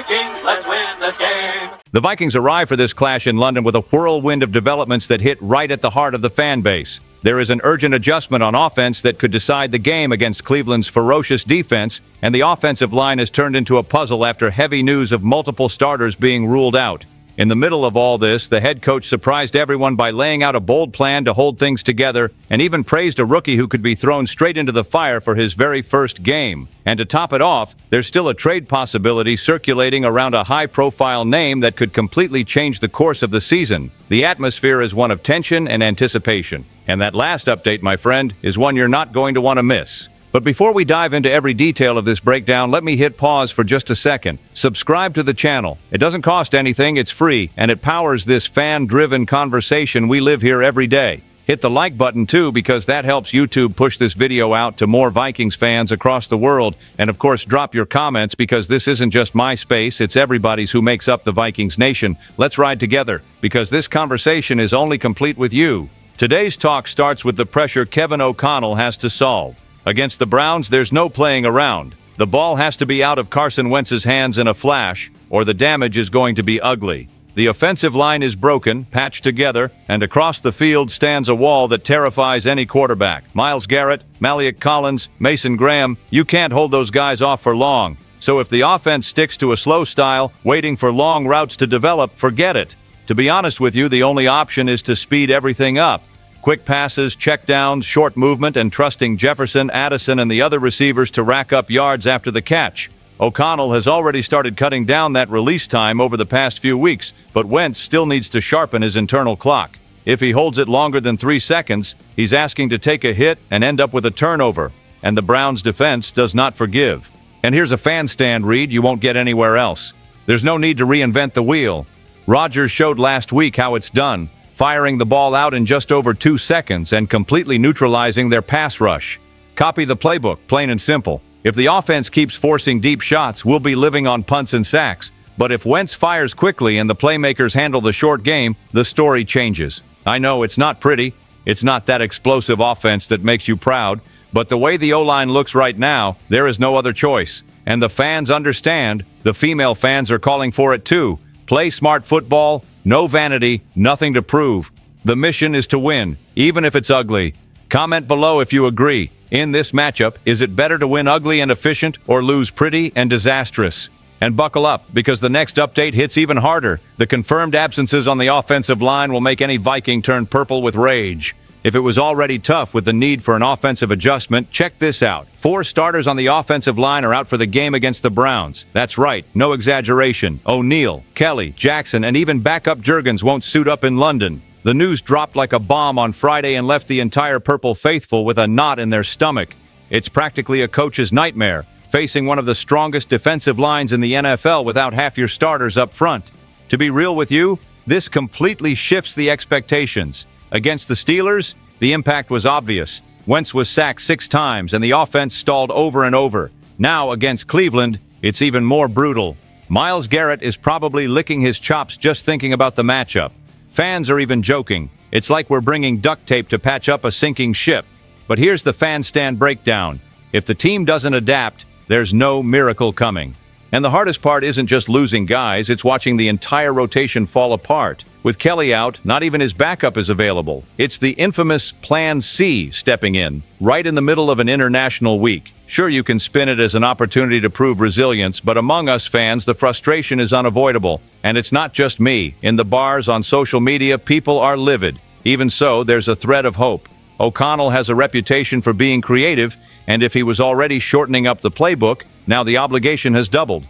Vikings, let's win the game. The Vikings arrive for this clash in London with a whirlwind of developments that hit right at the heart of the fan base. There is an urgent adjustment on offense that could decide the game against Cleveland's ferocious defense, and the offensive line has turned into a puzzle after heavy news of multiple starters being ruled out. In the middle of all this, the head coach surprised everyone by laying out a bold plan to hold things together and even praised a rookie who could be thrown straight into the fire for his very first game. And to top it off, there's still a trade possibility circulating around a high-profile name that could completely change the course of the season. The atmosphere is one of tension and anticipation. And that last update, my friend, is one you're not going to want to miss. But before we dive into every detail of this breakdown, let me hit pause for just a second. Subscribe to the channel. It doesn't cost anything, it's free, and it powers this fan-driven conversation we live here every day. Hit the like button too, because that helps YouTube push this video out to more Vikings fans across the world. And of course, drop your comments, because this isn't just my space, it's everybody's who makes up the Vikings Nation. Let's ride together, because this conversation is only complete with you. Today's talk starts with the pressure Kevin O'Connell has to solve. Against the Browns, there's no playing around. The ball has to be out of Carson Wentz's hands in a flash, or the damage is going to be ugly. The offensive line is broken, patched together, and across the field stands a wall that terrifies any quarterback. Myles Garrett, Maliek Collins, Mason Graham, you can't hold those guys off for long. So if the offense sticks to a slow style, waiting for long routes to develop, forget it. To be honest with you, the only option is to speed everything up. Quick passes, checkdowns, short movement, and trusting Jefferson, Addison, and the other receivers to rack up yards after the catch. O'Connell has already started cutting down that release time over the past few weeks, but Wentz still needs to sharpen his internal clock. If he holds it longer than 3 seconds, he's asking to take a hit and end up with a turnover, and the Browns' defense does not forgive. And here's a fan stand read you won't get anywhere else. There's no need to reinvent the wheel. Rodgers showed last week how it's done, firing the ball out in just over 2 seconds and completely neutralizing their pass rush. Copy the playbook, plain and simple. If the offense keeps forcing deep shots, we'll be living on punts and sacks. But if Wentz fires quickly and the playmakers handle the short game, the story changes. I know it's not pretty. It's not that explosive offense that makes you proud. But the way the O-line looks right now, there is no other choice. And the fans understand. The female fans are calling for it too. Play smart football. No vanity, nothing to prove. The mission is to win, even if it's ugly. Comment below if you agree. In this matchup, is it better to win ugly and efficient or lose pretty and disastrous? And buckle up, because the next update hits even harder. The confirmed absences on the offensive line will make any Viking turn purple with rage. If it was already tough with the need for an offensive adjustment, check this out. 4 starters on the offensive line are out for the game against the Browns. That's right, no exaggeration. O'Neal, Kelly, Jackson, and even backup Jurgens won't suit up in London. The news dropped like a bomb on Friday and left the entire Purple faithful with a knot in their stomach. It's practically a coach's nightmare, facing one of the strongest defensive lines in the NFL without half your starters up front. To be real with you, this completely shifts the expectations. Against the Steelers, the impact was obvious. Wentz was sacked 6 times and the offense stalled over and over. Now against Cleveland, it's even more brutal. Myles Garrett is probably licking his chops just thinking about the matchup. Fans are even joking. It's like we're bringing duct tape to patch up a sinking ship. But here's the fan stand breakdown. If the team doesn't adapt, there's no miracle coming. And the hardest part isn't just losing guys, it's watching the entire rotation fall apart. With Kelly out, not even his backup is available. It's the infamous Plan C stepping in, right in the middle of an international week. Sure, you can spin it as an opportunity to prove resilience, but among us fans, the frustration is unavoidable. And it's not just me. In the bars, on social media, people are livid. Even so, there's a thread of hope. O'Connell has a reputation for being creative, and if he was already shortening up the playbook, now the obligation has doubled.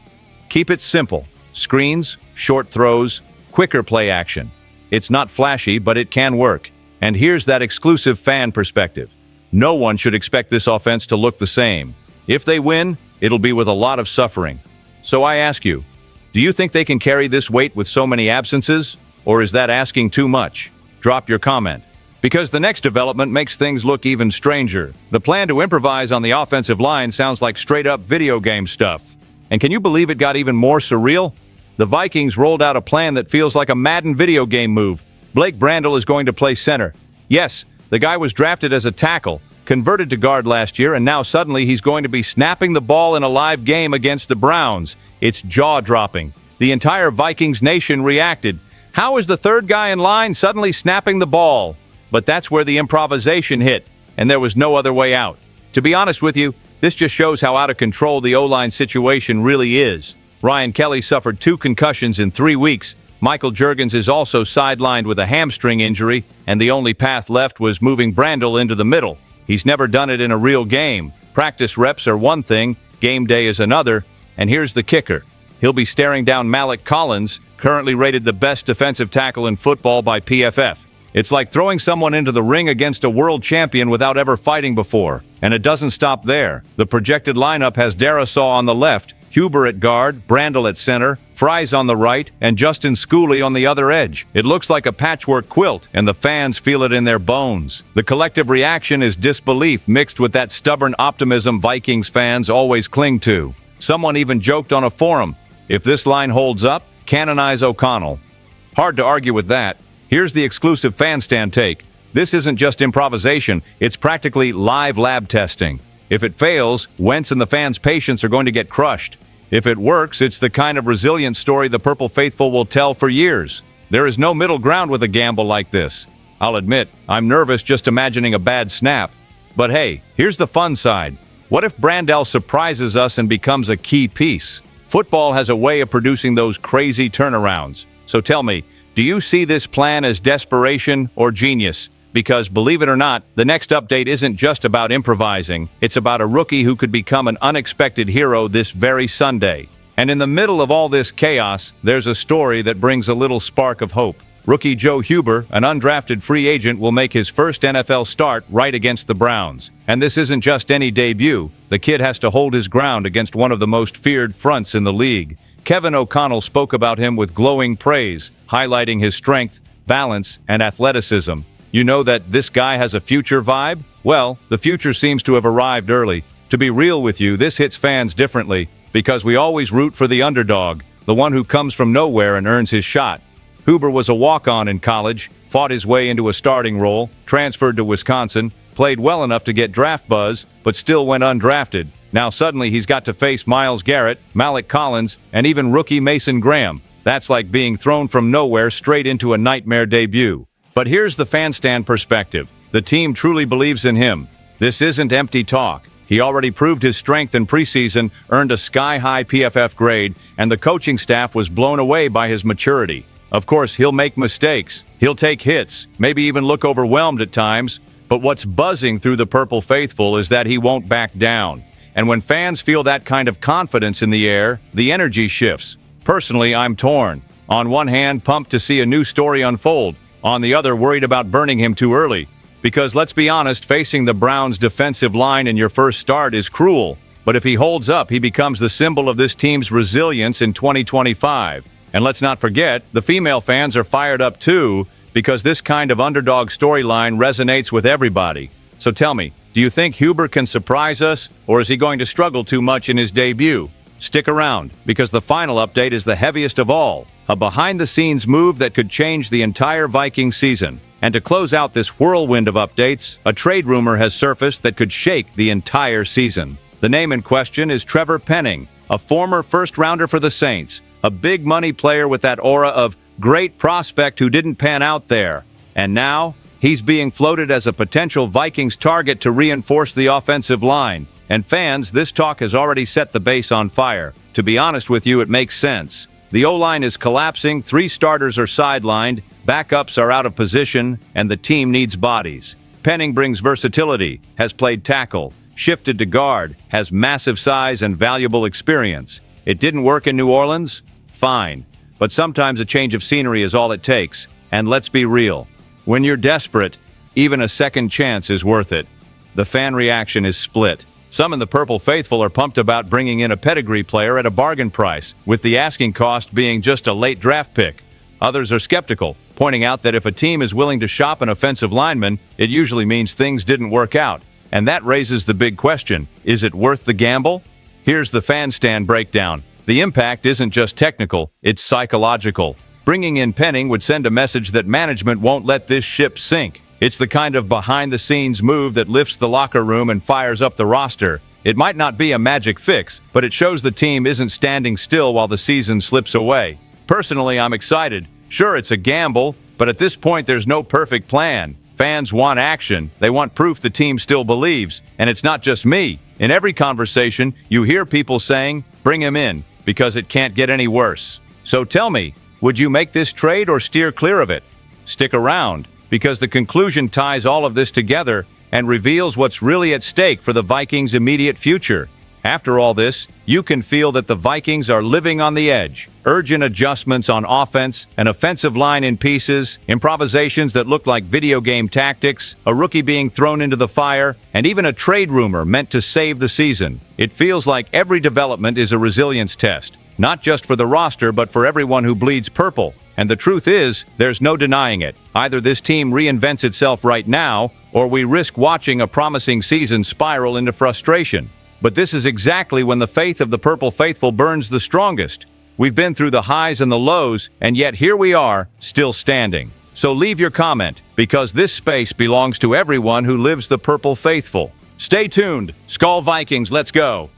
Keep it simple. Screens, short throws, quicker play action. It's not flashy, but it can work. And here's that exclusive fan perspective. No one should expect this offense to look the same. If they win, it'll be with a lot of suffering. So I ask you, do you think they can carry this weight with so many absences? Or is that asking too much? Drop your comment. Because the next development makes things look even stranger. The plan to improvise on the offensive line sounds like straight-up video game stuff. And can you believe it got even more surreal? The Vikings rolled out a plan that feels like a Madden video game move. Blake Brandel is going to play center. Yes, the guy was drafted as a tackle, converted to guard last year, and now suddenly he's going to be snapping the ball in a live game against the Browns. It's jaw-dropping. The entire Vikings nation reacted. How is the third guy in line suddenly snapping the ball? But that's where the improvisation hit, and there was no other way out. To be honest with you, this just shows how out of control the O-line situation really is. Ryan Kelly suffered 2 concussions in 3 weeks. Michael Juergens is also sidelined with a hamstring injury, and the only path left was moving Brandel into the middle. He's never done it in a real game. Practice reps are one thing, game day is another, and here's the kicker. He'll be staring down Malik Collins, currently rated the best defensive tackle in football by PFF. It's like throwing someone into the ring against a world champion without ever fighting before. And it doesn't stop there. The projected lineup has Darasaw on the left, Huber at guard, Brandel at center, Fries on the right, and Justin Schooley on the other edge. It looks like a patchwork quilt, and the fans feel it in their bones. The collective reaction is disbelief mixed with that stubborn optimism Vikings fans always cling to. Someone even joked on a forum, if this line holds up, canonize O'Connell. Hard to argue with that. Here's the exclusive fan stand take. This isn't just improvisation, it's practically live lab testing. If it fails, Wentz and the fans' patience are going to get crushed. If it works, it's the kind of resilient story the Purple Faithful will tell for years. There is no middle ground with a gamble like this. I'll admit, I'm nervous just imagining a bad snap. But hey, here's the fun side. What if Brandel surprises us and becomes a key piece? Football has a way of producing those crazy turnarounds. So tell me, do you see this plan as desperation or genius? Because believe it or not, the next update isn't just about improvising. It's about a rookie who could become an unexpected hero this very Sunday. And in the middle of all this chaos, there's a story that brings a little spark of hope. Rookie Joe Huber, an undrafted free agent, will make his first NFL start right against the Browns. And this isn't just any debut. The kid has to hold his ground against one of the most feared fronts in the league. Kevin O'Connell spoke about him with glowing praise, highlighting his strength, balance, and athleticism. You know that this guy has a future vibe? Well, the future seems to have arrived early. To be real with you, this hits fans differently, because we always root for the underdog, the one who comes from nowhere and earns his shot. Huber was a walk-on in college, fought his way into a starting role, transferred to Wisconsin, played well enough to get draft buzz, but still went undrafted. Now suddenly he's got to face Myles Garrett, Malik Collins, and even rookie Mason Graham. That's like being thrown from nowhere straight into a nightmare debut. But here's the fan stand perspective. The team truly believes in him. This isn't empty talk. He already proved his strength in preseason, earned a sky-high PFF grade, and the coaching staff was blown away by his maturity. Of course, he'll make mistakes. He'll take hits, maybe even look overwhelmed at times. But what's buzzing through the Purple Faithful is that he won't back down. And when fans feel that kind of confidence in the air, the energy shifts. Personally, I'm torn. On one hand, pumped to see a new story unfold. On the other, worried about burning him too early. Because let's be honest, facing the Browns' defensive line in your first start is cruel. But if he holds up, he becomes the symbol of this team's resilience in 2025. And let's not forget, the female fans are fired up too, because this kind of underdog storyline resonates with everybody. So tell me, do you think Huber can surprise us, or is he going to struggle too much in his debut? Stick around, because the final update is the heaviest of all. A behind-the-scenes move that could change the entire Vikings season. And to close out this whirlwind of updates, a trade rumor has surfaced that could shake the entire season. The name in question is Trevor Penning, a former first-rounder for the Saints, a big-money player with that aura of great prospect who didn't pan out there. And now, he's being floated as a potential Vikings target to reinforce the offensive line. And fans, this talk has already set the base on fire. To be honest with you, it makes sense. The O-line is collapsing, 3 starters are sidelined, backups are out of position, and the team needs bodies. Penning brings versatility, has played tackle, shifted to guard, has massive size and valuable experience. It didn't work in New Orleans? Fine. But sometimes a change of scenery is all it takes. And let's be real. When you're desperate, even a second chance is worth it. The fan reaction is split. Some in the Purple Faithful are pumped about bringing in a pedigree player at a bargain price, with the asking cost being just a late draft pick. Others are skeptical, pointing out that if a team is willing to shop an offensive lineman, it usually means things didn't work out. And that raises the big question, is it worth the gamble? Here's the fan stand breakdown. The impact isn't just technical, it's psychological. Bringing in Penning would send a message that management won't let this ship sink. It's the kind of behind-the-scenes move that lifts the locker room and fires up the roster. It might not be a magic fix, but it shows the team isn't standing still while the season slips away. Personally, I'm excited. Sure, it's a gamble, but at this point there's no perfect plan. Fans want action. They want proof the team still believes. And it's not just me. In every conversation, you hear people saying, "Bring him in, because it can't get any worse." So tell me, would you make this trade or steer clear of it? Stick around, because the conclusion ties all of this together and reveals what's really at stake for the Vikings' immediate future. After all this, you can feel that the Vikings are living on the edge. Urgent adjustments on offense, an offensive line in pieces, improvisations that look like video game tactics, a rookie being thrown into the fire, and even a trade rumor meant to save the season. It feels like every development is a resilience test, not just for the roster but for everyone who bleeds purple. And the truth is, there's no denying it. Either this team reinvents itself right now, or we risk watching a promising season spiral into frustration. But this is exactly when the faith of the Purple Faithful burns the strongest. We've been through the highs and the lows, and yet here we are, still standing. So leave your comment, because this space belongs to everyone who lives the Purple Faithful. Stay tuned. SKOL Vikings, let's go!